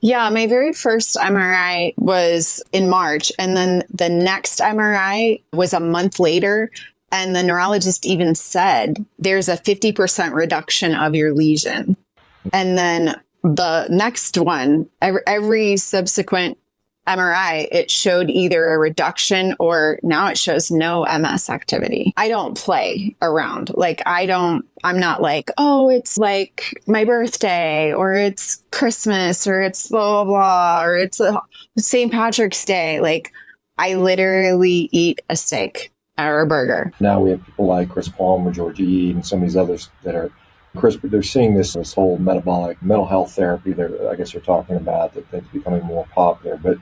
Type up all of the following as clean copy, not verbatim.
Yeah, my very first MRI was in March, and then the next MRI was a month later. And the neurologist even said there's a 50% reduction of your lesion. And then the next one, every subsequent MRI, it showed either a reduction or now it shows no MS activity. I don't play around. I'm not like, oh, it's like my birthday or it's Christmas or it's blah, blah, blah, or it's St. Patrick's Day. Like, I literally eat a steak or a burger. Now we have people like Chris Palmer, George E. and some of these others that are, Chris, they're seeing this whole metabolic mental health therapy. I guess they're talking about that's becoming more popular. But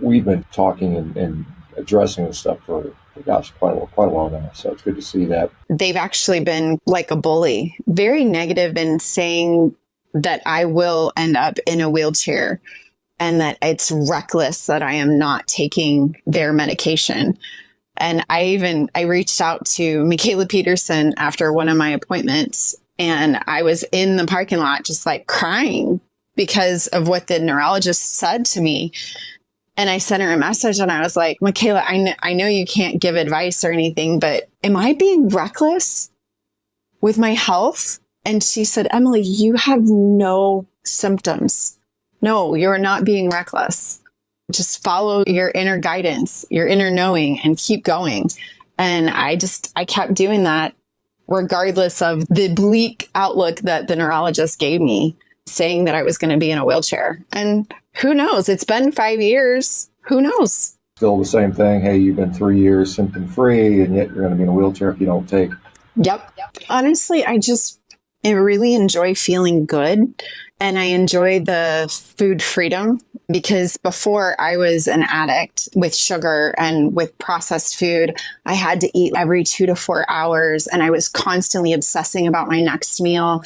we've been talking and addressing this stuff for quite a while now. So it's good to see that. They've actually been like a bully, very negative in saying that I will end up in a wheelchair and that it's reckless that I am not taking their medication. And I reached out to Mikhaila Peterson after one of my appointments, and I was in the parking lot just like crying because of what the neurologist said to me. And I sent her a message and I was like, Mikhaila, I know you can't give advice or anything, but am I being reckless with my health? And she said, Emily, you have no symptoms. No, you're not being reckless. Just follow your inner guidance, your inner knowing, and keep going. And I kept doing that regardless of the bleak outlook that the neurologist gave me, saying that I was going to be in a wheelchair. And who knows? It's been 5 years. Who knows? Still the same thing. Hey, you've been 3 years symptom free, and yet you're going to be in a wheelchair if you don't take. Yep. Honestly, I really enjoy feeling good. And I enjoy the food freedom, because before I was an addict with sugar and with processed food. I had to eat every 2 to 4 hours, and I was constantly obsessing about my next meal,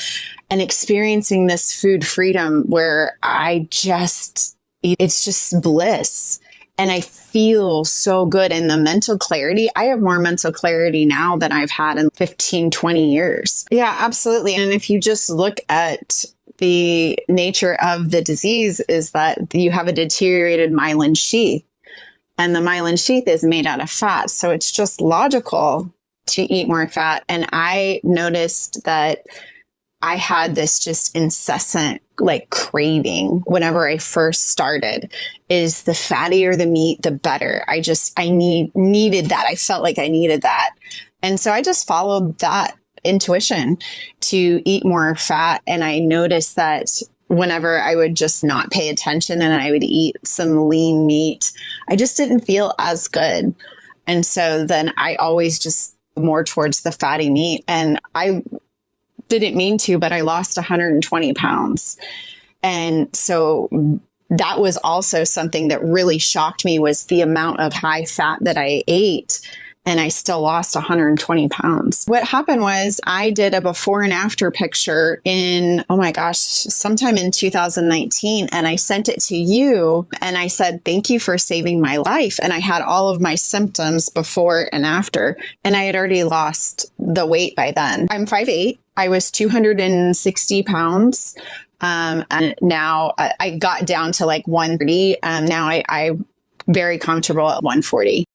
and experiencing this food freedom where it's just bliss. And I feel so good. And the mental clarity, I have more mental clarity now than I've had in 15, 20 years. Yeah, absolutely. And if you just look at the nature of the disease, is that you have a deteriorated myelin sheath, and the myelin sheath is made out of fat. So it's just logical to eat more fat. And I noticed that I had this just incessant craving whenever I first started, is the fattier the meat, the better. I needed that. I felt like I needed that. And so I just followed that intuition to eat more fat. And I noticed that whenever I would just not pay attention and I would eat some lean meat, I just didn't feel as good. And so then I always just more towards the fatty meat. And I didn't mean to, but I lost 120 pounds. And so that was also something that really shocked me, was the amount of high fat that I ate. And I still lost 120 pounds. What happened was I did a before and after picture sometime in 2019. And I sent it to you and I said, thank you for saving my life. And I had all of my symptoms before and after. And I had already lost the weight by then. I'm 5'8". I was 260 pounds. And now I got down to 130. Now I'm very comfortable at 140.